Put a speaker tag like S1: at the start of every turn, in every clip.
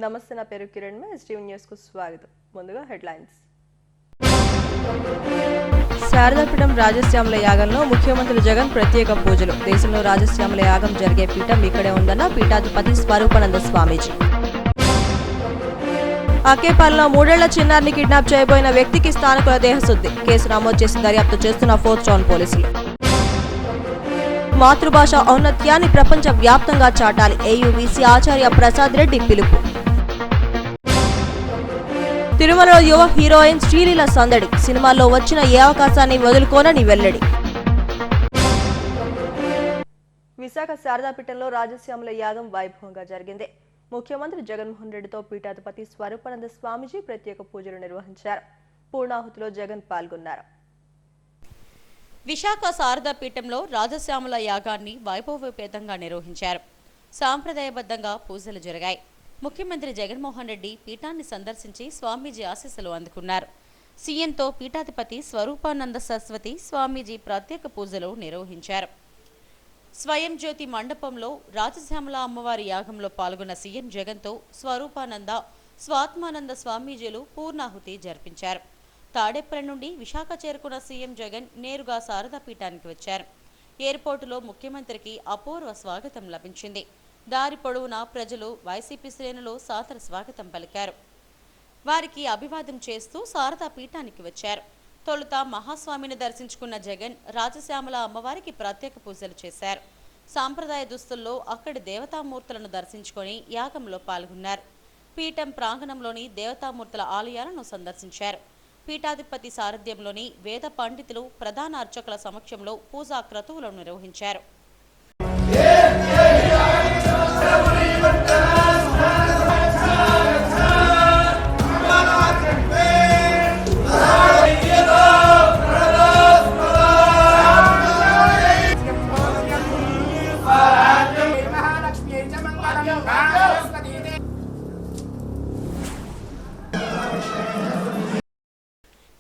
S1: నమస్తే, నా పేరు కిరణ్. ఎస్టీవీ న్యూస్ కు స్వాగతం. ముందుగా హెడ్లైన్స్. శారదాపీఠం రాజశ్యామల యాగంలో ముఖ్యమంత్రి జగన్ ప్రత్యేక పూజలు. దేశంలో రాజశ్యామల యాగం జరిగే పీఠం ఇక్కడే ఉందన్న పీఠాధిపతి స్వరూపానంద స్వామీజీ. అకేపాలెంలో 3 ఏళ్ల చిన్నారిని కిడ్నాప్ చేయబోయిన వ్యక్తికి స్థానికుల దేహశుద్ధి. కేసు నమోదు చేసి దర్యాప్తు చేస్తున్న 4th టౌన్ పోలీసులు. మాతృభాష ఔన్నత్యాన్ని ప్రపంచ వ్యాప్తంగా చాటాలి. ఏయుబీసీ ఆచార్య ప్రసాద్ రెడ్డి పిలుపు. తిరుమలలో యువ హీరోయిన్ శ్రీలీల సందడి. సినిమాల్లో వచ్చిన ఏ అవకాశాన్ని వదులుకోనని వెల్లడి. విశాఖ శారదాపీఠంలో రాజశ్యామల యాగం వైభవంగా జరిగింది. ముఖ్యమంత్రి జగన్మోహన్ రెడ్డితో పీఠాధిపతి స్వరూపానంద స్వామీజీ ప్రత్యేక పూజలు నిర్వహించారు. పూర్ణాహుతిలో జగన్ పాల్గొన్నారు.
S2: విశాఖ శారదాపీఠంలో రాజశ్యామల యాగాన్ని వైభవోపేతంగా నిర్వహించారు. సాంప్రదాయబద్ధంగా పూజలు జరిగాయి. ముఖ్యమంత్రి జగన్మోహన్ రెడ్డి పీఠాన్ని సందర్శించి స్వామీజీ ఆశీస్సులు అందుకున్నారు. సీఎంతో పీఠాధిపతి స్వరూపానంద సరస్వతి స్వామీజీ ప్రత్యేక పూజలు నిర్వహించారు. స్వయం జ్యోతి మండపంలో రాజశ్యామల అమ్మవారి యాగంలో పాల్గొన్న సీఎం జగన్తో స్వరూపానంద, స్వాత్మానంద స్వామీజీలు పూర్ణాహుతి జరిపించారు. తాడేపల్లి నుండి విశాఖ చేరుకున్న సీఎం జగన్ నేరుగా శారదాపీఠానికి వచ్చారు. ఎయిర్పోర్టులో ముఖ్యమంత్రికి అపూర్వ స్వాగతం లభించింది. దారి పొడవునా ప్రజలు, వైసీపీ శ్రేణులు సాదర స్వాగతం పలికారు. వారికి అభివాదం చేస్తూ శారదాపీఠానికి వచ్చారు. తొలుత మహాస్వామిని దర్శించుకున్న జగన్ రాజశ్యామల అమ్మవారికి ప్రత్యేక పూజలు చేశారు. సాంప్రదాయ దుస్తుల్లో అక్కడి దేవతామూర్తులను దర్శించుకొని యాగంలో పాల్గొన్నారు. పీఠం ప్రాంగణంలోని దేవతామూర్తుల ఆలయాలను సందర్శించారు. పీఠాధిపతి సారథ్యంలోని వేద పండితులు, ప్రధాన అర్చకుల సమక్షంలో పూజా క్రతువులను నిర్వహించారు.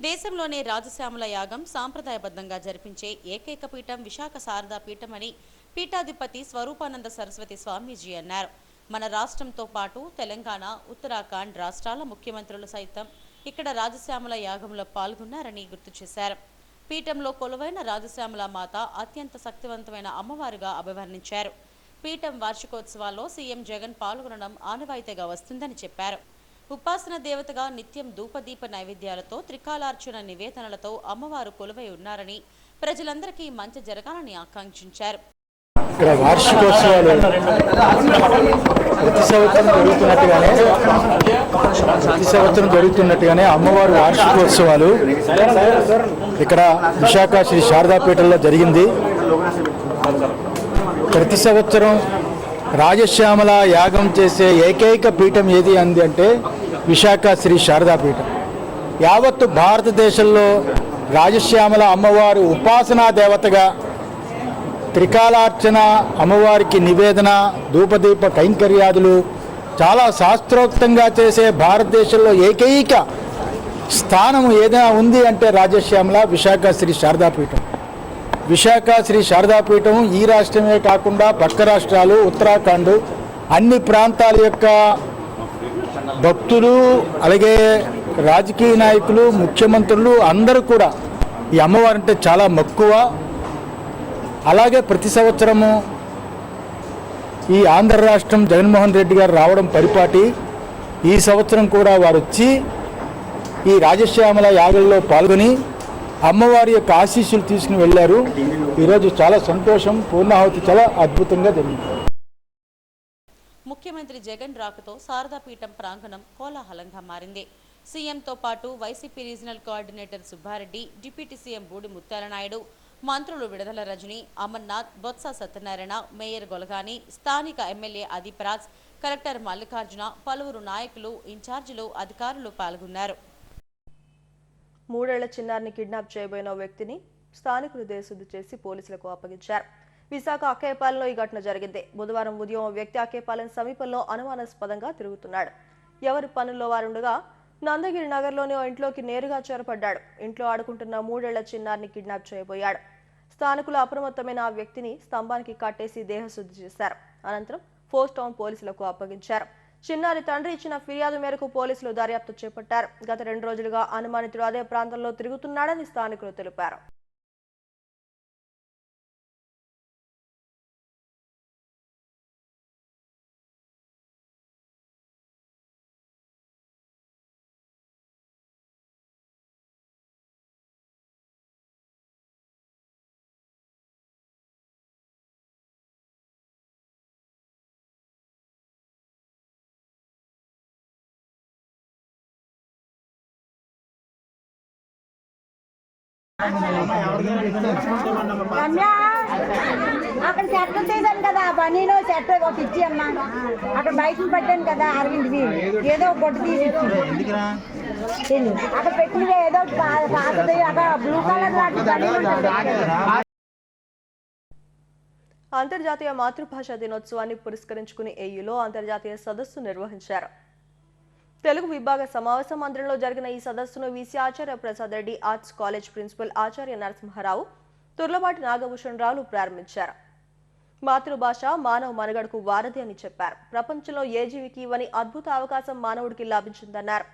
S2: దేశంలోనే రాజశ్యామల యాగం సాంప్రదాయబద్ధంగా జరిపించే ఏకైక పీఠం విశాఖ శారదా పీఠం అని పీఠాధిపతి స్వరూపానంద సరస్వతి స్వామీజీ అన్నారు. మన రాష్ట్రంతో పాటు తెలంగాణ, ఉత్తరాఖండ్ రాష్ట్రాల ముఖ్యమంత్రులు సైతం ఇక్కడ రాజశ్యామల యాగంలో పాల్గొన్నారని గుర్తు చేశారు. పీఠంలో కొలువైన రాజశ్యామల మాత అత్యంత శక్తివంతమైన అమ్మవారుగా అభివర్ణించారు. పీఠం వార్షికోత్సవాల్లో సీఎం జగన్ పాల్గొనడం ఆనవాయితీగా వస్తుందని చెప్పారు. ఉపాసన దేవతగా నిత్యం ధూపదీప నైవేద్యాలతో, త్రికాలార్చన నివేదనలతో అమ్మవారు కొలువై ఉన్నారని, ప్రజలందరికీ మంచి జరగాలని ఆకాంక్షించారు.
S3: ఇక్కడ వార్షికోత్సవాలు ప్రతి సంవత్సరం జరుగుతున్నట్టుగానే అమ్మవారు వార్షికోత్సవాలు ఇక్కడ విశాఖ శ్రీ శారదాపీఠంలో జరిగింది. ప్రతి సంవత్సరం రాజశ్యామల యాగం చేసే ఏకైక పీఠం ఏది అంది అంటే విశాఖ శ్రీ శారదాపీఠం. యావత్తు భారతదేశంలో రాజశ్యామల అమ్మవారు ఉపాసనా దేవతగా త్రికాలార్చన, అమ్మవారికి నివేదన, ధూపదీప కైంకర్యాదులు చాలా శాస్త్రోక్తంగా చేసే భారతదేశంలో ఏకైక స్థానం ఏదైనా ఉంది అంటే రాజశ్యామల విశాఖ శ్రీ శారదాపీఠం. విశాఖ శ్రీ శారదాపీఠం ఈ రాష్ట్రమే కాకుండా పక్క రాష్ట్రాలు, ఉత్తరాఖండ్ అన్ని ప్రాంతాల యొక్క భక్తులు, అలాగే రాజకీయ నాయకులు, ముఖ్యమంత్రులు అందరూ కూడా ఈ అమ్మవారంటే చాలా మక్కువ. అలాగే ప్రతి సంవత్సరము ఈ ఆంధ్ర రాష్ట్రం జగన్మోహన్ రెడ్డి గారు రావడం పరిపాటి. ఈ సంవత్సరం కూడా వారు వచ్చి ఈ రాజశ్యామల యాగంలో పాల్గొని అమ్మవారి యొక్క ఆశీస్సులు తీసుకుని వెళ్ళారు. ఈరోజు చాలా సంతోషం. పూర్ణాహుతి చాలా అద్భుతంగా జరిగింది.
S2: ముఖ్యమంత్రి జగన్ రాకతో శారదాపీఠం ప్రాంగణం కోలాహలంగా మారింది. సీఎంతో పాటు YCP regional coordinator Subbareddy, deputy CM Budi Mutyalanaidu, మంత్రులు విడుదల రజని, అమర్నాథ్, బొత్స సత్యనారాయణ, మేయర్ గొలగాని, స్థానిక ఎమ్మెల్యే అదీప్ రాజ్, కలెక్టర్ మల్లికార్జున, పలువురు నాయకులు, ఇన్ఛార్జీలు, అధికారులు పాల్గొన్నారు.
S1: 3 ఏళ్ల చిన్నారిని కిడ్నాప్ చేయబోయిన వ్యక్తిని స్థానికులు దేశశుద్ధి చేసి పోలీసులకు అప్పగించారు. విశాఖ అకేపాలెంలో ఈ ఘటన జరిగింది. బుధవారం ఉదయం ఓ వ్యక్తి అకేపాలెం సమీపంలో అనుమానాస్పదంగా తిరుగుతున్నాడు. ఎవరి పనుల్లో వారుండగా నందగిరి నగర్లోని ఓ ఇంట్లోకి నేరుగా చొరపడ్డాడు. ఇంట్లో ఆడుకుంటున్న 3 ఏళ్ల చిన్నారిని కిడ్నాప్ చేయబోయాడు. స్థానికులు అప్రమత్తమైన ఆ వ్యక్తిని స్తంభానికి కట్టేసి దేహశుద్ధి చేశారు. అనంతరం 4th టౌన్ పోలీసులకు అప్పగించారు. చిన్నారి తండ్రి ఇచ్చిన ఫిర్యాదు మేరకు పోలీసులు దర్యాప్తు చేపట్టారు. గత 2 రోజులుగా అనుమానితుడు అదే ప్రాంతంలో తిరుగుతున్నాడని స్థానికులు తెలిపారు.
S4: అక్కడ చెట్లు తీసాను కదా, పనీలో చెట్టు ఒక ఇచ్చి అమ్మా అక్కడ బయటకు పెట్టాను కదా అరవింద్వి, ఏదో ఒక గొడ్డు తీసి అక్కడ పెట్టినవి ఏదో కాదు అక్కడ బ్లూ కలర్
S1: అంతర్జాతీయ మాతృభాషా దినోత్సవాన్ని పురస్కరించుకుని ఏయూలో అంతర్జాతీయ సదస్సు నిర్వహించారు. తెలుగు విభాగ సమావేశ మందిరంలో జరిగిన ఈ సదస్సును వీసీ ఆచార్య Prasad Reddy arts college principal ఆచార్య నరసింహారావు, తుర్లపాటి నాగభూషణ్ రావులు ప్రారంభించారు. మాతృభాష మానవ మనుగడకు వారధి అని చెప్పారు. ప్రపంచంలో ఏ జీవికి ఇవ్వని అద్భుత అవకాశం మానవుడికి లభించిందన్నారు.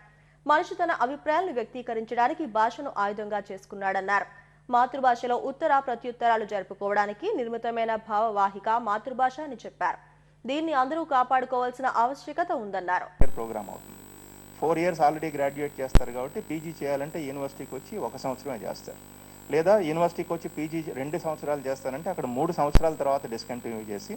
S1: మనిషి తన అభిప్రాయాలను వ్యక్తీకరించడానికి భాషను ఆయుధంగా చేసుకున్నాడన్నారు. మాతృభాషలో ఉత్తర ప్రత్యుత్తరాలు జరుపుకోవడానికి నిర్మితమైన భావవాహిక మాతృభాష అని చెప్పారు. దీన్ని అందరూ కాపాడుకోవాల్సిన ఆవశ్యకత ఉందన్నారు.
S5: 4 years ఆల్రెడీ గ్రాడ్యుయేట్ చేస్తారు కాబట్టి పీజీ చేయాలంటే యూనివర్సిటీకి వచ్చి 1 సంవత్సరమే చేస్తారు. లేదా యూనివర్సిటీకి వచ్చి పీజీ 2 సంవత్సరాలు చేస్తారంటే అక్కడ 3 సంవత్సరాల తర్వాత డిస్కంటిన్యూ చేసి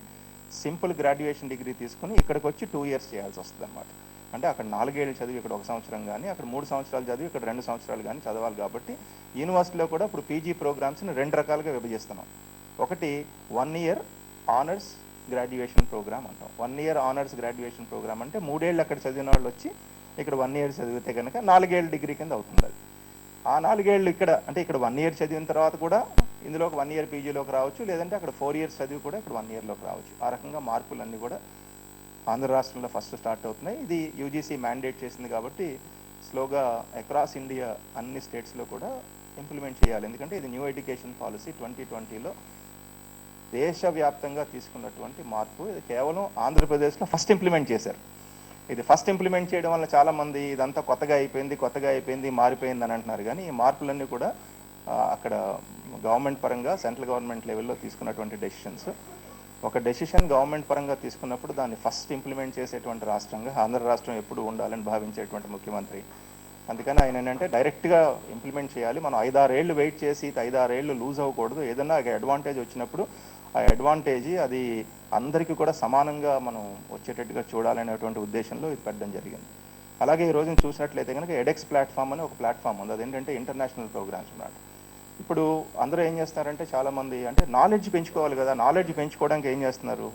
S5: సింపుల్ గ్రాడ్యుయేషన్ డిగ్రీ తీసుకుని ఇక్కడికి వచ్చి 2 years చేయాల్సి వస్తుంది అన్నమాట. అంటే అక్కడ 4 ఏళ్ళు చదివి ఇక్కడ 1 సంవత్సరం కానీ, అక్కడ 3 సంవత్సరాలు చదివి ఇక్కడ 2 సంవత్సరాలు కానీ చదవాలి. కాబట్టి యూనివర్సిటీలో కూడా ఇప్పుడు పీజీ ప్రోగ్రామ్స్ని 2 రకాలుగా విభజిస్తున్నాం. ఒకటి 1 year ఆనర్స్ గ్రాడ్యుయేషన్ ప్రోగ్రామ్ అంటాం. 1 year ఆనర్స్ గ్రాడ్యుయేషన్ ప్రోగ్రామ్ అంటే 3 ఏళ్ళు అక్కడ చదివిన వాళ్ళు వచ్చి ఇక్కడ 1 year చదివితే కనుక 4 ఏళ్ళ డిగ్రీ కింద అవుతుంది. అది ఆ 4 ఏళ్ళు ఇక్కడ అంటే ఇక్కడ 1 year చదివిన తర్వాత కూడా ఇందులో 1 year పీజీలోకి రావచ్చు, లేదంటే అక్కడ 4 years చదివి కూడా ఇక్కడ 1 yearలోకి రావచ్చు. ఆ రకంగా మార్పులన్నీ కూడా ఆంధ్ర రాష్ట్రంలో ఫస్ట్ స్టార్ట్ అవుతున్నాయి. ఇది యూజీసీ మ్యాండేట్ చేసింది కాబట్టి స్లోగా అక్రాస్ ఇండియా అన్ని స్టేట్స్లో కూడా ఇంప్లిమెంట్ చేయాలి. ఎందుకంటే ఇది న్యూ ఎడ్యుకేషన్ పాలసీ 2020లో దేశవ్యాప్తంగా తీసుకున్నటువంటి మార్పు. ఇది కేవలం ఆంధ్రప్రదేశ్లో ఫస్ట్ ఇంప్లిమెంట్ చేశారు. ఇది ఫస్ట్ ఇంప్లిమెంట్ చేయడం వల్ల చాలామంది ఇదంతా కొత్తగా అయిపోయింది మారిపోయింది అని అంటున్నారు. కానీ ఈ మార్పులన్నీ కూడా అక్కడ గవర్నమెంట్ పరంగా సెంట్రల్ గవర్నమెంట్ లెవెల్లో తీసుకున్నటువంటి డెసిషన్స్. ఒక డెసిషన్ గవర్నమెంట్ పరంగా తీసుకున్నప్పుడు దాన్ని ఫస్ట్ ఇంప్లిమెంట్ చేసేటువంటి రాష్ట్రంగా ఆంధ్ర రాష్ట్రం ఎప్పుడు ఉండాలని భావించేటువంటి ముఖ్యమంత్రి. అందుకని ఆయన ఏంటంటే డైరెక్ట్గా ఇంప్లిమెంట్ చేయాలి. మనం 5-6 ఏళ్ళు వెయిట్ చేసి 5-6 ఏళ్ళు లూజ్ అవ్వకూడదు. ఏదన్నా అడ్వాంటేజ్ వచ్చినప్పుడు ఆ అడ్వాంటేజ్ అది అందరికీ కూడా సమానంగా మనం వచ్చేటట్టుగా చూడాలనేటువంటి ఉద్దేశంలో ఇది పెట్టడం జరిగింది. అలాగే ఈ రోజున చూసినట్లయితే కనుక ఎడెక్స్ ప్లాట్ఫామ్ అని ఒక ప్లాట్ఫామ్ ఉంది. అదేంటంటే ఇంటర్నేషనల్ ప్రోగ్రామ్స్ అన్నమాట. ఇప్పుడు అందరూ ఏం చేస్తున్నారంటే చాలామంది అంటే నాలెడ్జ్ పెంచుకోవాలి కదా, నాలెడ్జ్ పెంచుకోవడానికి ఏం చేస్తున్నారు,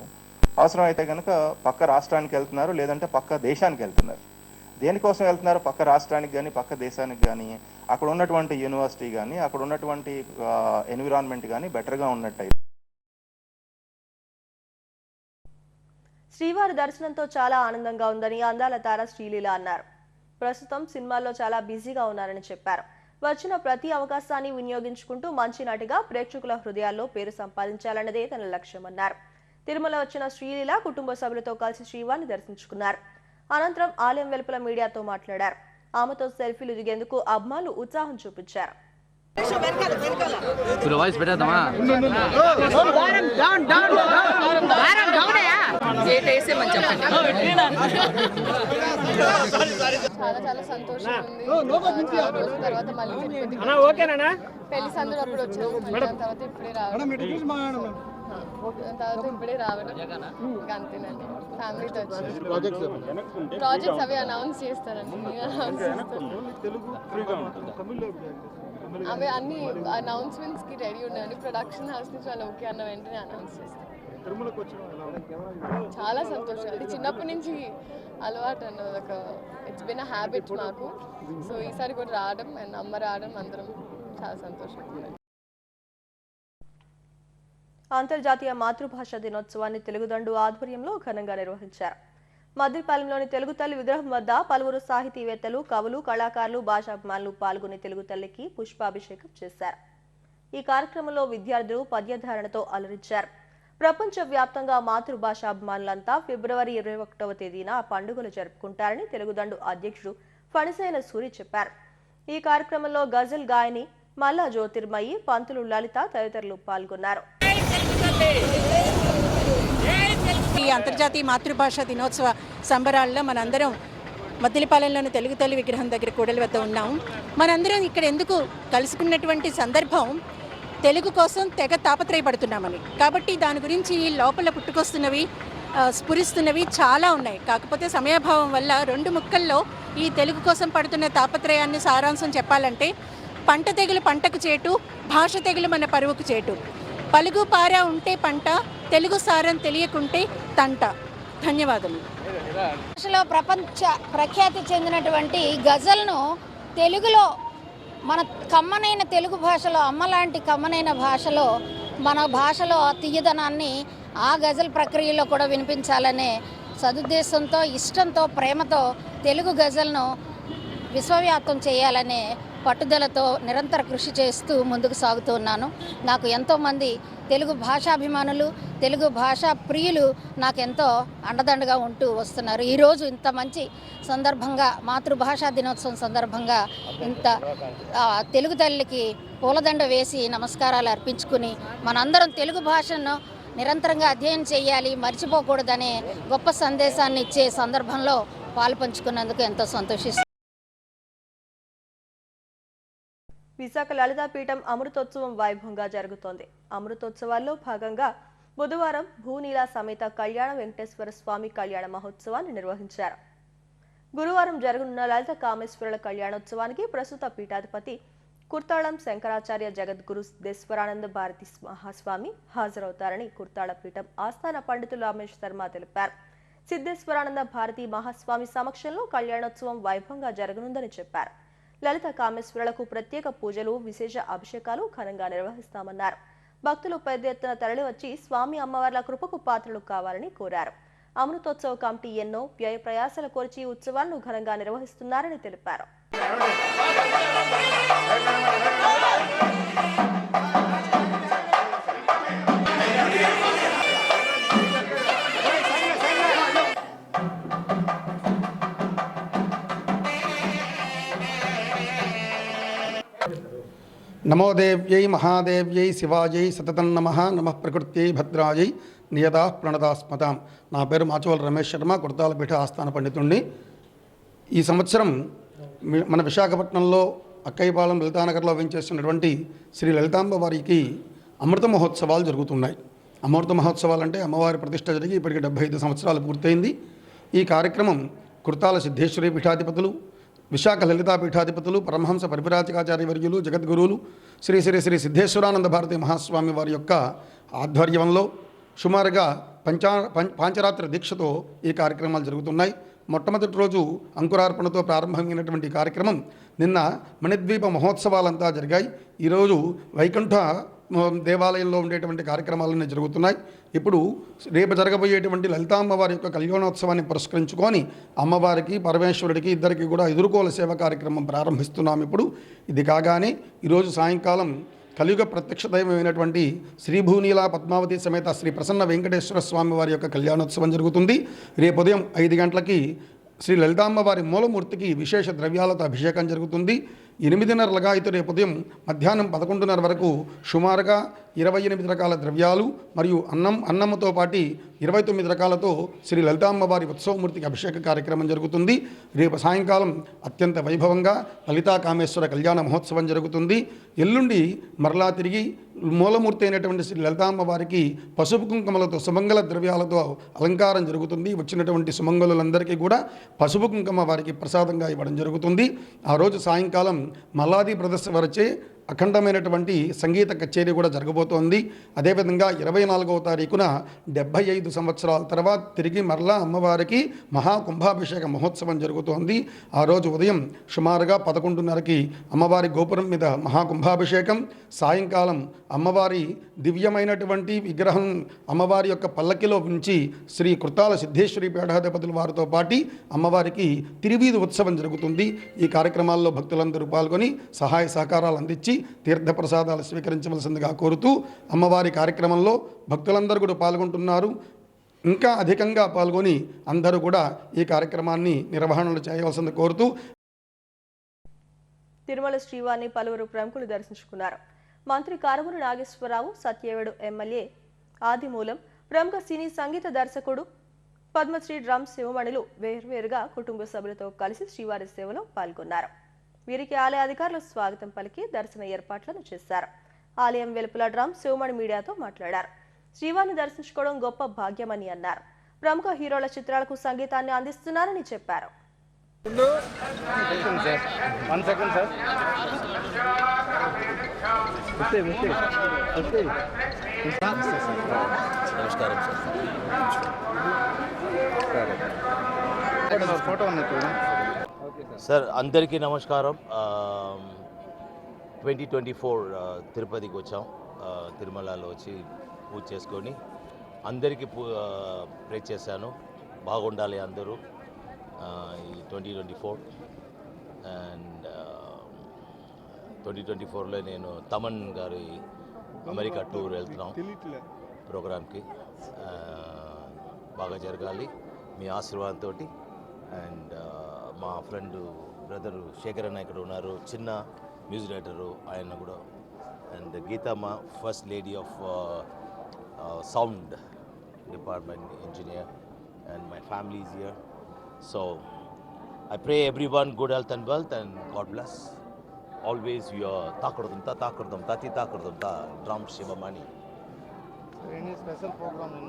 S5: అవసరం అయితే కనుక పక్క రాష్ట్రానికి వెళ్తున్నారు, లేదంటే పక్క దేశానికి వెళ్తున్నారు. దేనికోసం వెళ్తున్నారు? పక్క రాష్ట్రానికి కానీ పక్క దేశానికి కానీ అక్కడ ఉన్నటువంటి యూనివర్సిటీ కానీ అక్కడ ఉన్నటువంటి ఎన్విరాన్మెంట్ కానీ బెటర్గా ఉన్నట్టయితే.
S1: శ్రీవారి దర్శనంతో చాలా ఆనందంగా ఉందని అందాల తార శ్రీలీల అన్నారు. ప్రస్తుతం సినిమాల్లో చాలా బిజీగా ఉన్నారని చెప్పారు. వచ్చిన ప్రతి అవకాశాన్ని వినియోగించుకుంటూ మంచి నటిగా ప్రేక్షకుల హృదయాల్లో పేరు సంపాదించాలన్నదే తన లక్ష్యమన్నారు. తిరుమల వచ్చిన శ్రీలీల కుటుంబ సభ్యులతో కలిసి శ్రీవారిని దర్శించుకున్నారు. అనంతరం ఆలయం వెలుపల మీడియాతో మాట్లాడారు. ఆమెతో సెల్ఫీలు దిగేందుకు అభిమానులు ఉత్సాహం చూపించారు.
S6: చాలా సంతోషం తర్వాత మళ్ళీ పెళ్లి సందులో అప్పుడు వచ్చాను, తర్వాత ఇప్పుడే రావడం ఇంకా అంతేనండి. ఫ్యామిలీతో వచ్చి ప్రాజెక్ట్స్ అవి అనౌన్స్ చేస్తారండి. అవి అన్ని అనౌన్స్మెంట్స్ కి రెడీ ఉన్నాయని ప్రొడక్షన్ హౌస్ నుంచి వాళ్ళు ఓకే అన్న వెంటనే అనౌన్స్ చేస్తారు. చాలా సంతోషం. అది చిన్నప్పటి నుంచి అలవాటు అన్నది, ఒక ఇట్స్ బిన్ అ హ్యాబిట్ మాకు. సో ఈసారి కూడా రావడం అండ్ అమ్మ రావడం అందరం చాలా సంతోషం.
S1: అంతర్జాతీయ మాతృభాషా దినోత్సవాన్ని తెలుగుదండు ఆధ్వర్యంలో ఘనంగా నిర్వహించారు. మద్దిపాలెంలోని తెలుగు తల్లి విగ్రహం వద్ద పలువురు సాహితీవేత్తలు, కవులు, కళాకారులు, భాషాభిమానులు పాల్గొని తెలుగు తల్లికి పుష్పాభిషేకం చేశారు. ఈ కార్యక్రమంలో విద్యార్థులు పద్యధారణతో అలరించారు. ప్రపంచవ్యాప్తంగా మాతృభాషాభిమానులంతా ఫిబ్రవరి 21వ తేదీన పండుగలు జరుపుకుంటారని తెలుగుదండు అధ్యక్షుడు ఫణిసేన సూరి చెప్పారు. ఈ కార్యక్రమంలో గజల్ గాయని మల్లా జ్యోతిర్మయి, పంతులు లలిత తదితరులు పాల్గొన్నారు.
S7: ఈ అంతర్జాతీయ మాతృభాషా దినోత్సవ సంబరాల్లో మనందరం మద్దిలపాలెంలోని తెలుగు తల్లి విగ్రహం దగ్గర కూడలి వద్ద ఉన్నాం. మనందరం ఇక్కడ ఎందుకు కలుసుకున్నటువంటి సందర్భం తెలుగు కోసం తెగ తాపత్రయపడుతున్నామని. కాబట్టి దాని గురించి లోపల పుట్టుకొస్తున్నవి స్ఫురిస్తున్నవి చాలా ఉన్నాయి. కాకపోతే సమయాభావం వల్ల 2 ముక్కల్లో ఈ తెలుగు కోసం పడుతున్న తాపత్రయాన్ని సారాంశం చెప్పాలంటే, పంట తెగులు పంటకు చేటు, భాష తెగులు మన పరువుకు చేటు, పలుగు పార ఉంటే పంట, తెలుగు సారం తెలియకుంటే తంట. ధన్యవాదములు.
S8: భాషలో ప్రపంచ ప్రఖ్యాతి చెందినటువంటి గజల్ను తెలుగులో మన కమ్మనైన తెలుగు భాషలో, అమ్మలాంటి కమ్మనైన భాషలో, మన భాషలో తీయదనాన్ని ఆ గజల్ ప్రక్రియలో కూడా వినిపించాలనే సదుద్దేశంతో, ఇష్టంతో, ప్రేమతో తెలుగు గజల్ను విశ్వవ్యాప్తం చేయాలనే పట్టుదలతో నిరంతర కృషి చేస్తూ ముందుకు సాగుతూ ఉన్నాను. నాకు ఎంతోమంది తెలుగు భాషాభిమానులు, తెలుగు భాషా ప్రియులు నాకెంతో అండదండగా ఉంటూ వస్తున్నారు. ఈరోజు ఇంత మంచి సందర్భంగా, మాతృభాషా దినోత్సవం సందర్భంగా ఇంత తెలుగు తల్లికి పూలదండ వేసి నమస్కారాలు అర్పించుకుని మనందరం తెలుగు భాషను నిరంతరంగా అధ్యయనం చేయాలి, మర్చిపోకూడదనే గొప్ప సందేశాన్ని ఇచ్చే సందర్భంలో పాలు పంచుకున్నందుకు ఎంతో సంతోషిస్తున్నాను.
S1: విశాఖ లలితాపీఠం అమృతోత్సవం వైభవంగా జరుగుతోంది. అమృతోత్సవాల్లో భాగంగా బుధవారం భూనీలా సమేత కళ్యాణ వెంకటేశ్వర స్వామి కళ్యాణ మహోత్సవాన్ని నిర్వహించారు. గురువారం జరగనున్న లలిత కామేశ్వరుల కళ్యాణోత్సవానికి ప్రస్తుత పీఠాధిపతి కుర్తాళం శంకరాచార్య జగద్గురు సిద్ధేశ్వరానంద భారతి మహాస్వామి హాజరవుతారని కుర్తాళ పీఠం ఆస్థాన పండితులు రమేష్ శర్మ తెలిపారు. సిద్ధేశ్వరానంద భారతి మహాస్వామి సమక్షంలో కళ్యాణోత్సవం వైభవంగా జరగనుందని చెప్పారు. లలిత కామేశ్వరులకు ప్రత్యేక పూజలు, విశేష అభిషేకాలు ఘనంగా నిర్వహిస్తామన్నారు. భక్తులు పెద్ద ఎత్తున తరలివచ్చి స్వామి అమ్మవార్ల కృపకు పాత్రలు కావాలని కోరారు. అమృతోత్సవ కమిటీ ఎన్నో వ్యయ ప్రయాసాల కోర్చి ఉత్సవాలను ఘనంగా నిర్వహిస్తున్నారని తెలిపారు.
S9: నమో దేవ్యై మహాదేవ్యై శివాజై సతతం నమః. నమః ప్రకృత్యై భద్రాజై నియతా ప్రణదాస్మతాం. నా పేరు మాచవల రమేష్ శర్మ, కుర్తాలపీఠ ఆస్థాన పండితుడిని. ఈ సంవత్సరం మన విశాఖపట్నంలో అక్కయ్యపాలెం లలితానగర్లో వెంచేస్తున్నటువంటి శ్రీ లలితాంబ వారికి అమృత మహోత్సవాలు జరుగుతున్నాయి. అమృత మహోత్సవాలు అంటే అమ్మవారి ప్రతిష్ట జరిగి ఇప్పటికి 75 సంవత్సరాలు పూర్తయింది. ఈ కార్యక్రమం కుర్తాల సిద్ధేశ్వరి పీఠాధిపతులు, విశాఖ లలితా పీఠాధిపతులు, పరమహంస పరివిరాజకాచార్య వర్యులు, జగద్గురువులు శ్రీ శ్రీ శ్రీ సిద్ధేశ్వరానంద భారతి మహాస్వామి వారి యొక్క ఆధ్వర్యంలో సుమారుగా పాంచరాత్రి దీక్షతో ఈ కార్యక్రమాలు జరుగుతున్నాయి. మొట్టమొదటి రోజు అంకురార్పణతో ప్రారంభమైనటువంటి కార్యక్రమం నిన్న మణిద్వీప మహోత్సవాలంతా జరిగాయి. ఈరోజు వైకుంఠ దేవాలయంలో ఉండేటువంటి కార్యక్రమాలన్నీ జరుగుతున్నాయి. ఇప్పుడు రేపు జరగబోయేటువంటి లలితామ్మవారి యొక్క కళ్యాణోత్సవాన్ని పురస్కరించుకొని అమ్మవారికి, పరమేశ్వరుడికి ఇద్దరికి కూడా ఎదుర్కోల సేవ కార్యక్రమం ప్రారంభిస్తున్నాం. ఇప్పుడు ఇది కాగానే ఈరోజు సాయంకాలం కలియుగ ప్రత్యక్ష దైవమైనటువంటి శ్రీభూనీలా పద్మావతి సమేత శ్రీ ప్రసన్న వెంకటేశ్వర స్వామి వారి యొక్క కళ్యాణోత్సవం జరుగుతుంది. రేపు ఉదయం 5 గంటలకి శ్రీ లలితామ్మవారి మూలమూర్తికి విశేష ద్రవ్యాలతో అభిషేకం జరుగుతుంది. 8:30 అయితే రేపు ఉదయం మధ్యాహ్నం 11:30 వరకు సుమారుగా 28 రకాల ద్రవ్యాలు మరియు అన్నముతో పాటు 29 రకాలతో శ్రీ లలితామ్మవారి ఉత్సవమూర్తికి అభిషేక కార్యక్రమం జరుగుతుంది. రేపు సాయంకాలం అత్యంత వైభవంగా లలితా కామేశ్వర కళ్యాణ మహోత్సవం జరుగుతుంది. ఎల్లుండి మరలా తిరిగి మూలమూర్తి అయినటువంటి శ్రీ లలితామ్మవారికి పసుపు కుంకుమలతో, సుమంగళ ద్రవ్యాలతో అలంకారం జరుగుతుంది. వచ్చినటువంటి సుమంగళులందరికీ కూడా పసుపు కుంకుమ వారికి ప్రసాదంగా ఇవ్వడం జరుగుతుంది. ఆ రోజు సాయంకాలం మల్లాది ప్రదర్శన వరచే అఖండమైనటువంటి సంగీత కచేరీ కూడా జరగబోతోంది. అదేవిధంగా 24వ తారీఖున 75 సంవత్సరాల తర్వాత తిరిగి మరలా అమ్మవారికి మహాకుంభాభిషేక మహోత్సవం జరుగుతోంది. ఆ రోజు ఉదయం సుమారుగా 11:30కి అమ్మవారి గోపురం మీద మహాకుంభాభిషేకం, సాయంకాలం అమ్మవారి దివ్యమైనటువంటి విగ్రహం అమ్మవారి యొక్క పల్లకిలో ఉంచి శ్రీ కృతాల సిద్ధేశ్వరి పీఠాధిపతుల వారితో పాటు అమ్మవారికి తిరువీధి ఉత్సవం జరుగుతుంది. ఈ కార్యక్రమాల్లో భక్తులందరూ పాల్గొని సహాయ సహకారాలు అందించి తీర్థప్రసాదాలు స్వీకరించవలసిందిగా కోరుతూ అమ్మవారి కార్యక్రమంలో భక్తులందరూ కూడా పాల్గొంటున్నారు. ఇంకా అధికంగా పాల్గొని అందరూ కూడా ఈ కార్యక్రమాన్ని నిర్వహణలు చేయవలసింది కోరుతూ
S1: తిరుమల శ్రీవారిని పలువురు ప్రముఖులు దర్శించుకున్నారు. మంత్రి కారుమూరి నాగేశ్వరరావు, సత్యవేడు ఎమ్మెల్యే ఆదిమూలం, ప్రముఖ సినీ సంగీత దర్శకుడు పద్మశ్రీ డ్రమ్ శివమణులు వేర్వేరుగా కుటుంబ సభ్యులతో కలిసి శ్రీవారి సేవలో పాల్గొన్నారు. వీరికి ఆలయ అధికారులు స్వాగతం పలికి దర్శన ఏర్పాట్లను చేశారు. ఆలయం వెలుపల డ్రమ్ శివమణి మీడియాతో మాట్లాడారు. శ్రీవారిని దర్శించుకోవడం గొప్ప భాగ్యమని అన్నారు. ప్రముఖ హీరోల చిత్రాలకు సంగీతాన్ని అందిస్తున్నారని చెప్పారు.
S10: సార్ అందరికీ నమస్కారం. 2024 తిరుపతికి వచ్చాం. తిరుమలలో వచ్చి పూజ చేసుకొని అందరికీ ప్రే చేశాను. బాగుండాలి అందరూ ఈ 2024. అండ్ 2024లో నేను తమన్ గారి అమెరికా టూర్ వెళ్తున్నాం ప్రోగ్రామ్కి. బాగా జరగాలి మీ ఆశీర్వాదంతో. అండ్ మా ఫ్రెండ్ బ్రదరు శేఖర్ అన్న ఇక్కడ ఉన్నారు, చిన్న మ్యూజిక్ డైరెక్టరు ఆయన కూడా. And Geethamma first lady of sound department engineer. And my family is here. So I pray everyone good health and wealth and God bless. Always we are takurdum Drum Shivamani.
S5: Any special program in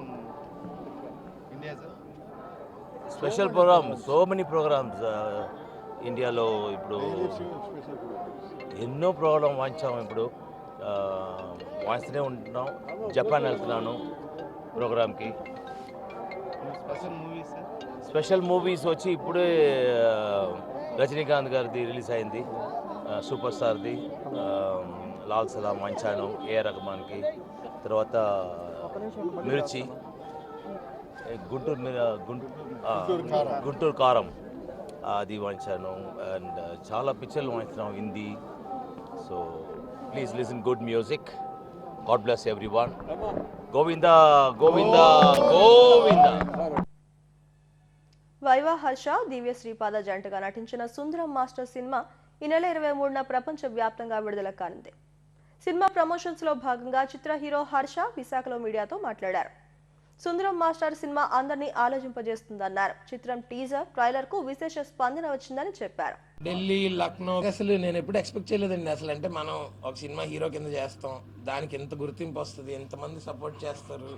S5: India, sir?
S10: Special program, so many programs. ఇండియాలో ఇప్పుడు ఎన్నో programme వాయించాము. ఇప్పుడు వాయిస్తూనే ఉంటున్నాం. Japan వెళ్తున్నాను ప్రోగ్రామ్కి. Special movies వచ్చి ఇప్పుడే రజనీకాంత్ గారిది రిలీజ్ అయింది, సూపర్ స్టార్ది. లాల్ సలాం వాయించాను ఏఆర్ రెహమాన్కి. తర్వాత మిర్చి, గుంటూరు కారం అది వాయించాను. అండ్ చాలా పిక్చర్లు వాయించినాం Hindi. So please listen good music. God bless everyone. Govinda Govinda Govinda.
S1: Viva Harsha, Divya Sripada జంటగా నటించిన సుందరం మాస్టర్ సినిమా ఈ నెల 23న ప్రపంచ వ్యాప్తంగా విడుదల కానుంది. సినిమా ప్రమోషన్స్ లో భాగంగా చిత్ర హీరో హర్ష విశాఖలో మీడియాతో మాట్లాడారు. సుందరం మాస్టర్ సినిమా అందరినీ ఆలోచింపజేస్తుందన్నారు. చిత్రం టీజర్, ట్రైలర్ కు విశేష స్పందన వచ్చిందని చెప్పారు.
S11: ఢిల్లీ, లక్నో అసలు నేను ఎప్పుడు ఎక్స్పెక్ట్ చేయలేదండి. అసలు అంటే మనం ఒక సినిమా హీరో కింద చేస్తాం, దానికి ఎంత గుర్తింపు వస్తుంది, ఎంతమంది సపోర్ట్ చేస్తారు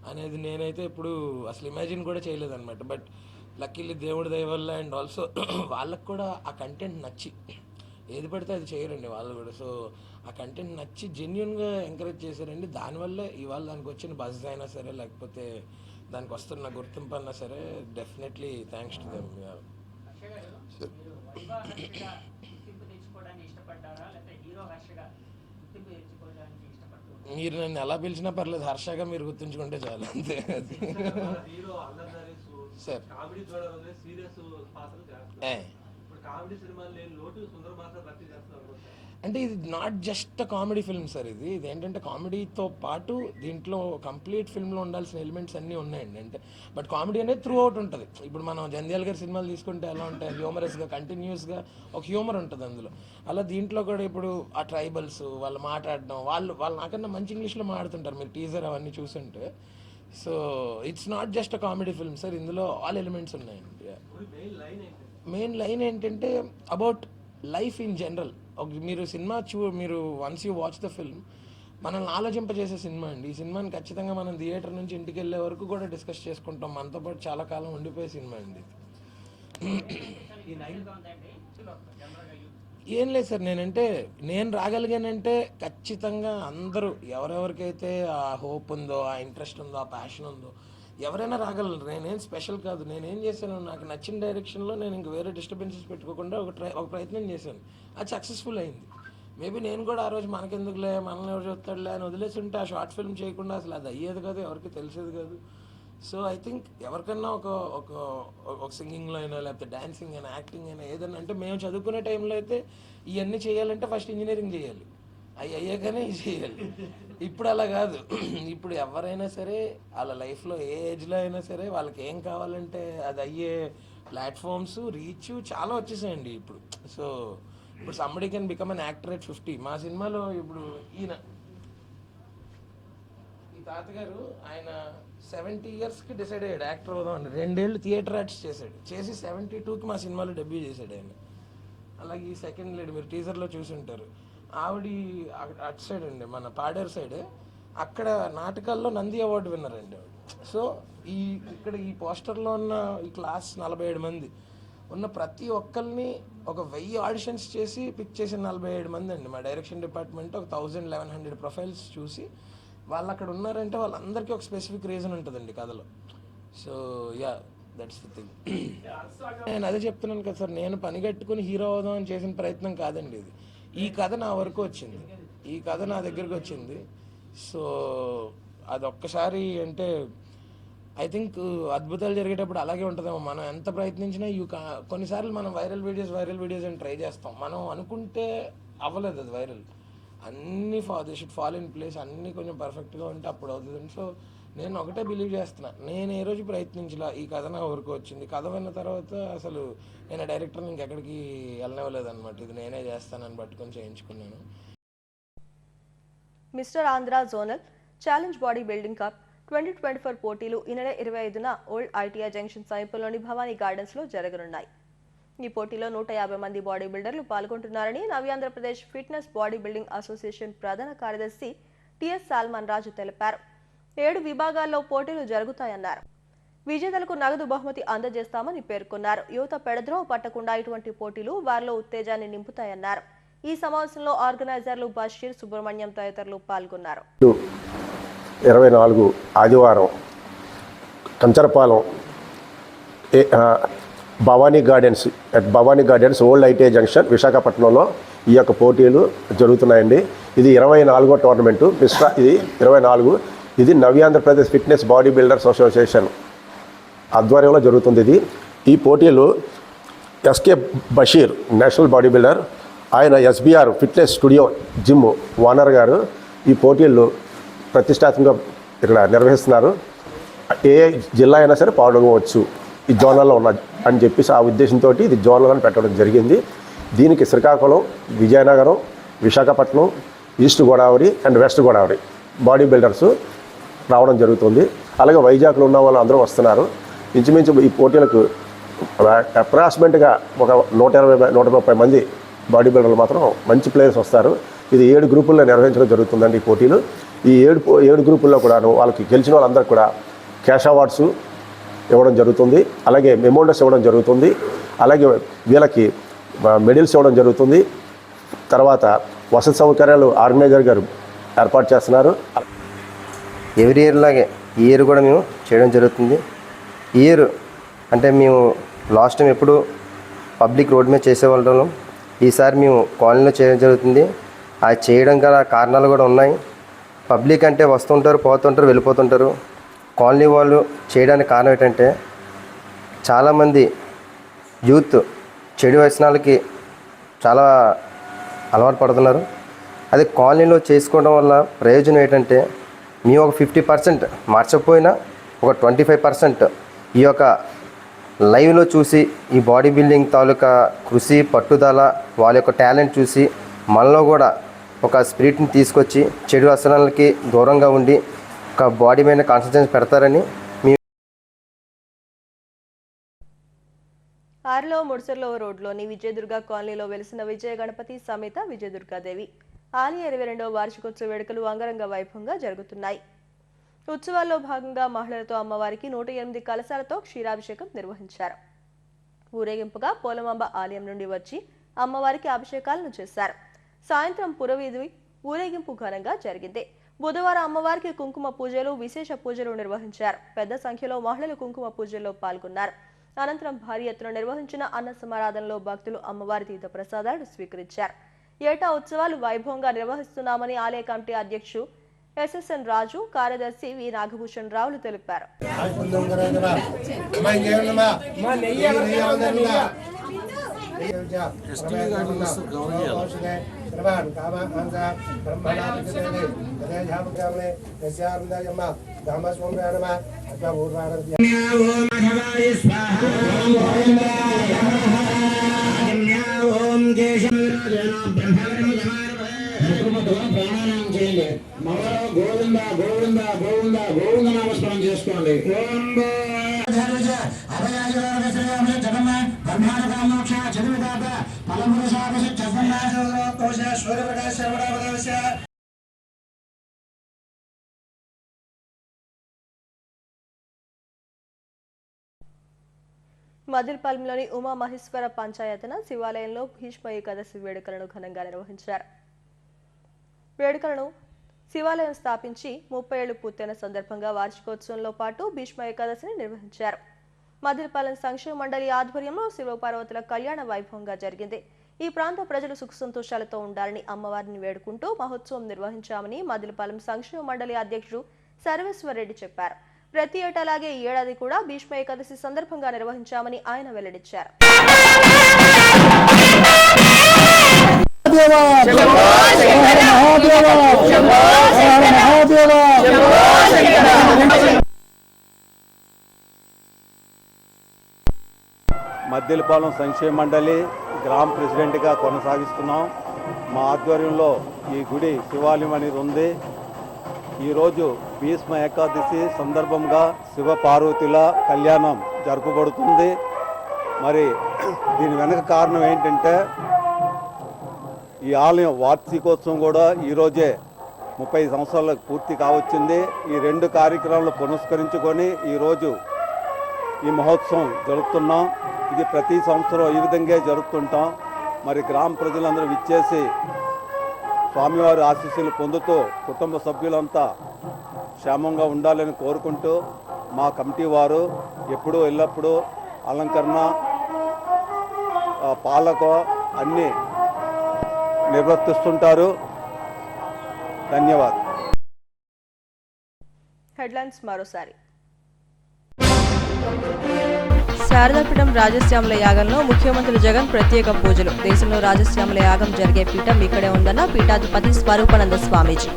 S11: అనేది నేనైతే ఎప్పుడు అసలు ఇమాజిన్ కూడా చేయలేదన్నమాట. బట్ లక్కీలీ దేవుడి దయ వల్ల అండ్ ఆల్సో వాళ్ళకు కూడా ఆ కంటెంట్ నచ్చి, ఏది పడితే అది చేయరండి వాళ్ళు కూడా. సో ఆ కంటెంట్ నచ్చి జెన్యున్గా ఎంకరేజ్ చేశారండి. దానివల్ల ఇవాళ దానికి వచ్చిన బజ్ అయినా సరే, లేకపోతే దానికి వస్తున్న గుర్తింపు అన్నా సరే, డెఫినెట్లీ థ్యాంక్స్ టు దెమ్. మీరు నన్ను ఎలా పిలిచినా పర్లేదు, హర్షగా మీరు గుర్తుంచుకుంటే చాలు, అంతే. సార్ అంటే ఇది not just comedy film sir. ఇది ఏంటంటే కామెడీతో పాటు దీంట్లో కంప్లీట్ ఫిల్మ్లో ఉండాల్సిన ఎలిమెంట్స్ అన్నీ ఉన్నాయండి. అంటే బట్ కామెడీ అనేది త్రూ అవుట్ ఉంటుంది. ఇప్పుడు మనం జంధ్యాల గారి సినిమాలు తీసుకుంటే ఎలా ఉంటాయి, హ్యూమరస్గా కంటిన్యూస్గా ఒక హ్యూమర్ ఉంటుంది అందులో. అలా దీంట్లో కూడా ఇప్పుడు ఆ ట్రైబల్స్ వాళ్ళు మాట్లాడడం, వాళ్ళు నాకన్నా మంచి ఇంగ్లీష్లో మాట్లాడుతుంటారు మీరు టీజర్ అవన్నీ చూస్తుంటే. So it's not just a comedy film sir, ఇందులో ఆల్ ఎలిమెంట్స్ ఉన్నాయండి. మెయిన్ లైన్ ఏంటంటే అబౌట్ లైఫ్ ఇన్ జనరల్. మీరు సినిమా మీరు once you watch the film మనల్ని ఆలోచింపజేసే సినిమా అండి. ఈ సినిమాని ఖచ్చితంగా మనం థియేటర్ నుంచి ఇంటికి వెళ్ళే వరకు కూడా డిస్కస్ చేసుకుంటాం. మనతో పాటు చాలా కాలం ఉండిపోయే సినిమా అండి. ఏం లేదు సార్, నేను రాగలిగానంటే ఖచ్చితంగా అందరూ ఎవరెవరికైతే ఆ హోప్ ఉందో, ఆ ఇంట్రెస్ట్ ఉందో, ఆ ప్యాషన్ ఉందో ఎవరైనా రాగలరు. నేనేం స్పెషల్ కాదు. నేనేం చేశాను, నాకు నచ్చిన డైరెక్షన్లో నేను ఇంక వేరే డిస్టర్బెన్సెస్ పెట్టుకోకుండా ఒక ప్రయత్నం చేశాను. అది సక్సెస్ఫుల్ అయింది. మేబీ నేను కూడా ఆ రోజు మనకెందుకులే, మనల్ని ఎవరు చూస్తాడులే అని వదిలేసి ఉంటే ఆ షార్ట్ ఫిల్మ్ చేయకుండా అసలు అది అయ్యేది కాదు, ఎవరికి తెలిసేది కాదు. సో ఐ థింక్ ఎవరికన్నా ఒక సింగింగ్లో అయినా, లేకపోతే డాన్సింగ్ అయినా, యాక్టింగ్ అయినా, ఏదైనా అంటే మేము చదువుకునే టైంలో అయితే ఇవన్నీ చేయాలంటే ఫస్ట్ ఇంజనీరింగ్ చేయాలి. అవి అయ్యాకనే ఇది చేయాలి. ఇప్పుడు అలా కాదు. ఇప్పుడు ఎవరైనా సరే వాళ్ళ లైఫ్లో ఏ ఏజ్లో అయినా సరే వాళ్ళకి ఏం కావాలంటే అది అయ్యే ప్లాట్ఫామ్స్ రీచ్ చాలా వచ్చేసాయండి ఇప్పుడు. సో ఇప్పుడు somebody can become an actor at 50. మా సినిమాలో ఇప్పుడు ఈ తాతగారు ఆయన 70 yearsకి డిసైడ్ అయ్యాడు యాక్టర్ అవుదామని. 2 ఏళ్ళు థియేటర్ యాక్ట్స్ చేశాడు. చేసి 72కి మా సినిమాలో డెబ్యూ చేశాడు ఆయన. అలాగే ఈ సెకండ్ లేడీ మీరు టీజర్లో చూసి ఉంటారు. ఆవిడ అటు సైడ్ అండి, మన పాడేరు సైడ్. అక్కడ నాటకాల్లో నంది అవార్డు విన్నర్ అండి ఆవిడ. సో ఇక్కడ ఈ పోస్టర్లో ఉన్న ఈ క్లాస్ 47 మంది ఉన్న ప్రతి ఒక్కరిని ఒక 1000 ఆడిషన్స్ చేసి పిక్ చేసిన 47 మంది అండి. మా డైరెక్షన్ డిపార్ట్మెంట్ ఒక 1100 ప్రొఫైల్స్ చూసి వాళ్ళు అక్కడ ఉన్నారంటే వాళ్ళందరికీ ఒక స్పెసిఫిక్ రీజన్ ఉంటుందండి కథలో. So yeah, that's the thing. నేను అదే చెప్తున్నాను కదా సార్, నేను పని కట్టుకుని హీరో అవుదాం అని చేసిన ప్రయత్నం కాదండి ఇది. ఈ కథ నా వరకు వచ్చింది, ఈ కథ నా దగ్గరికి వచ్చింది. సో అది ఒక్కసారి అంటే ఐ థింక్ అద్భుతాలు జరిగేటప్పుడు అలాగే ఉంటుందేమో. మనం ఎంత ప్రయత్నించినా కొన్నిసార్లు మనం వైరల్ వీడియోస్ అని ట్రై చేస్తాం. మనం అనుకుంటే అవ్వలేదు అది వైరల్. అన్నీ they should follow in place, అన్నీ కొంచెం పర్ఫెక్ట్గా ఉంటే అప్పుడు అవుతుంది. సో నేను ఒకటే బిలీవ్ చేస్తున్నా, నేను ఏ రోజు ప్రయత్నించలా, ఈ కథ నా వరకు వచ్చింది. కథ విన్న తర్వాత అసలు నేను డైరెక్టర్ని ఇంకెక్కడికి వెళ్ళనివ్వలేదు అనమాట. ఇది నేనే చేస్తానని పట్టుకొని చేయించుకున్నాను.
S1: Mister Andhra zonal challenge body building cup 2024 పోటీలు ఈ నెల 25న ఓల్డ్ ఐటీఐ జంక్షన్ సమీపంలోని భవానీ గార్డెన్స్లో జరగనున్నాయి. ఈ పోటీలో 150 మంది బాడీ బిల్డర్లు పాల్గొంటున్నారని Navyandhrapradesh fitness body building association ప్రధాన కార్యదర్శి టిఎస్ సాల్మన్ రాజు తెలిపారు. 7 విభాగాల్లో పోటీలు జరుగుతాయన్నారు. విజేతలకు నగదు బహుమతి అందజేస్తామని పేర్కొన్నారు. యువత పెడద్రోవ పట్టకుండా ఇటువంటి పోటీలు వారిలో ఉత్తేజాన్ని నింపుతాయన్నారు. ఈ సమావేశంలో ఆర్గనైజర్లు బషీర్, సుబ్రహ్మణ్యం తదితరులు పాల్గొన్నారు.
S12: 24 ఆదివారం Kancharapalem Bhavani gardens old ITI junction విశాఖపట్నంలో ఈ యొక్క పోటీలు జరుగుతున్నాయండి. ఇది 24వ టోర్నమెంటు. ఇది 24. ఇది Navyandhrapradesh fitness body builders association ఆధ్వర్యంలో జరుగుతుంది. ఈ పోటీలు SK Basheer national body builder, ఆయన SBR fitness studio gym owner గారు ఈ పోటీలు ప్రతిష్టాత్మకంగా ఇక్కడ నిర్వహిస్తున్నారు. ఏ జిల్లా అయినా సరే పాల్గొనవచ్చు ఈ జోనల్లో ఉన్న అని చెప్పేసి ఆ ఉద్దేశంతో ఇది జోనల్ పెట్టడం జరిగింది. దీనికి Srikakulam, Vizianagaram, Visakhapatnam, east Godavari and west Godavari body builders రావడం జరుగుతుంది. అలాగే వైజాగ్లో ఉన్న వాళ్ళు అందరూ వస్తున్నారు. ఇంచుమించు ఈ పోటీలకు అప్రాక్సిమేట్గా ఒక 120-130 మంది బాడీ బిల్డర్లు మాత్రం మంచి ప్లేయర్స్ వస్తారు. ఇది 7 గ్రూపుల్లో నిర్వహించడం జరుగుతుందండి ఈ పోటీలు. ఈ 7 గ్రూపుల్లో కూడా వాళ్ళకి గెలిచిన వాళ్ళందరికీ కూడా క్యాష్ అవార్డ్స్ ఇవ్వడం జరుగుతుంది. అలాగే మెమోండోస్ ఇవ్వడం జరుగుతుంది. అలాగే వీళ్ళకి మెడల్స్ ఇవ్వడం జరుగుతుంది. తర్వాత వసతి సౌకర్యాలు ఆర్గనైజర్ గారు ఏర్పాటు చేస్తున్నారు.
S13: ఎవ్రీ ఇయర్ లాగే ఈ ఇయర్ కూడా మేము చేయడం జరుగుతుంది. ఈ ఇయర్ అంటే మేము లాస్ట్ టైం ఎప్పుడు పబ్లిక్ రోడ్ మీద చేసేవాళ్ళం, ఈసారి మేము కాలనీలో చేయడం జరుగుతుంది. అది చేయడం గల కారణాలు కూడా ఉన్నాయి. పబ్లిక్ అంటే వస్తుంటారు, పోతుంటారు, వెళ్ళిపోతుంటారు. కాలనీ వాళ్ళు చేయడానికి కారణం ఏంటంటే చాలామంది యూత్ చెడు వ్యసనాలకి చాలా అలవాటు పడుతున్నారు. అది కాలనీలో చేసుకోవడం వల్ల ప్రయోజనం ఏంటంటే మేము ఒక 50% మార్చకపోయినా ఒక 25% ఈ యొక్క లైవ్లో చూసి ఈ బాడీ బిల్డింగ్ తాలూకా కృషి, పట్టుదల, వాళ్ళ యొక్క టాలెంట్ చూసి మనలో కూడా ఒక స్పిరిట్ని తీసుకొచ్చి చెడు వ్యసనాలకి దూరంగా ఉండి ఒక బాడీ మీద కాన్సన్ట్రేషన్ పెడతారని మేము.
S1: ఆర్లో ముడిసర్లో రోడ్లోని విజయదుర్గ కాలనీలో వెలిసిన విజయ గణపతి సమేత విజయదుర్గాదేవి ఆలయ 22వ వార్షికోత్సవ వేడుకలు అంగరంగ వైభవంగా జరుగుతున్నాయి. ఉత్సవాల్లో భాగంగా మహిళలతో అమ్మవారికి 108 కలశాలతో క్షీరాభిషేకం నిర్వహించారు. ఊరేగింపుగా పోలమాంబ ఆలయం నుండి వచ్చి అమ్మవారికి అభిషేకాలను చేశారు. సాయంత్రం పురవీధి ఊరేగింపు ఘనంగా జరిగింది. బుధవారం అమ్మవారికి కుంకుమ పూజలు, విశేష పూజలు నిర్వహించారు. పెద్ద సంఖ్యలో మహిళలు కుంకుమ పూజల్లో పాల్గొన్నారు. అనంతరం భారీ ఎత్తున నిర్వహించిన అన్న సమారాధనలో భక్తులు అమ్మవారి తీర్థ ప్రసాదాలు స్వీకరించారు. ఏటా ఉత్సవాలు వైభవంగా నిర్వహిస్తున్నామని ఆలయ కమిటీ అధ్యక్షుడు ఎస్ఎస్ఎన్ రాజు, కార్యదర్శి వి నాగభూషణ్ రావులు తెలిపారు.
S14: सर्वान् कामांसा ब्रह्मणा विद्यते तदेजामग्रामणे यस्यारुन्दयम्म धामस्वम्भ्या नमः अद्भूर्वाणं ओम भवाय स्वाहा ओम केशवराजन ब्रह्मकर्म प्राणायामం చేయండి మరో గోవింద గోవింద గోవింద గోవింద నామస్మరణ చేసుకోండి ఓం
S1: మదిల్పాలెంలోని ఉమామహేశ్వర పంచాయతన శివాలయంలో భీష్మ ఏకాదశి వేడుకలను ఘనంగా నిర్వహించారు. వేడుకలను శివాలయం స్థాపించి 30 ఏళ్లు పూర్తయిన సందర్భంగా వార్షికోత్సవంలో పాటు భీష్మ ఏకాదశిని నిర్వహించారు. మదిల్పాలెం సంక్షేమ మండలి ఆధ్వర్యంలో శివపార్వతుల కళ్యాణ వైభవంగా జరిగింది. ఈ ప్రాంత ప్రజలు సుఖ సంతోషాలతో ఉండాలని అమ్మవారిని వేడుకుంటూ మహోత్సవం నిర్వహించామని మదిల్పాలెం సంక్షేమ మండలి అధ్యక్షుడు సర్వేశ్వర్ రెడ్డి చెప్పారు. ప్రతి ఏటాలాగే ఈ ఏడాది కూడా భీష్మ ఏకాదశి సందర్భంగా నిర్వహించామని ఆయన వెల్లడించారు.
S15: మద్దిలపాలెం సంక్షేమ మండలి గ్రామ ప్రెసిడెంట్గా కొనసాగిస్తున్నాం. మా ఆధ్వర్యంలో ఈ గుడి శివాలయం అనేది ఉంది. ఈరోజు భీష్మ ఏకాదశి సందర్భంగా శివ పార్వతుల కళ్యాణం జరుపబడుతుంది. మరి దీని వెనక కారణం ఏంటంటే ఈ ఆలయం వార్షికోత్సవం కూడా ఈరోజే 30 సంవత్సరాలకు పూర్తి కావచ్చింది. ఈ 2 కార్యక్రమాలు పురస్కరించుకొని ఈరోజు ఈ మహోత్సవం జరుపుతున్నాం. ఇది ప్రతి సంవత్సరం ఈ విధంగా జరుపుతుంటాం. మరి గ్రామ ప్రజలందరూ విచ్చేసి స్వామివారి ఆశీస్సులు పొందుతూ కుటుంబ సభ్యులంతా క్షేమంగా ఉండాలని కోరుకుంటూ మా కమిటీ వారు ఎప్పుడూ ఎల్లప్పుడూ అలంకరణ పాలక అన్నీ నిర్వర్తిస్తుంటారు. ధన్యవాదాలు.
S1: హెడ్లైన్స్ మరోసారి. శారదాపీఠం రాజశ్యామల యాగంలో ముఖ్యమంత్రి జగన్ ప్రత్యేక పూజలు. దేశంలో రాజశ్యామల యాగం జరిగే పీఠం ఇక్కడే ఉందన్న పీఠాధిపతి స్వరూపానంద స్వామీజీ.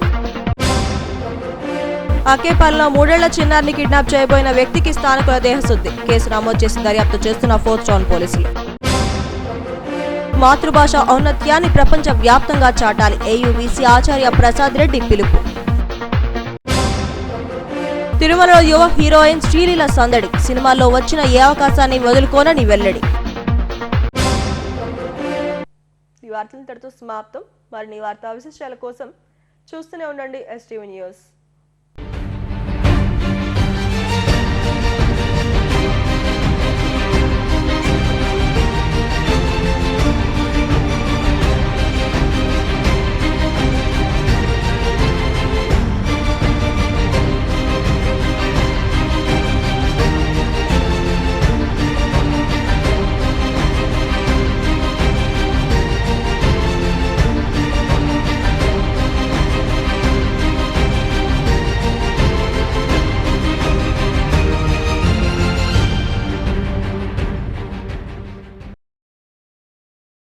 S1: అకేపాలెంలో 3 ఏళ్ల చిన్నారిని కిడ్నాప్ చేయబోయిన వ్యక్తికి స్థానికుల దేహశుద్ధి. కేసు నమోదు చేసి దర్యాప్తు చేస్తున్న 4th టౌన్ పోలీసులు. మాతృభాష ఔన్నత్యాన్ని ప్రపంచ వ్యాప్తంగా చాటాలి. ఏయుబీసీ ఆచార్య ప్రసాద్ రెడ్డి పిలుపు. తిరుమలలో యువ హీరోయిన్ శ్రీలీల సందడి. సినిమాల్లో వచ్చిన ఏ అవకాశాన్ని వదులుకోనని వెల్లడి. ఈ వార్తలు ఇంతటితో సమాప్తం. మరిన్ని వార్తా విశేషాల కోసం చూస్తూనే ఉండండి STV న్యూస్.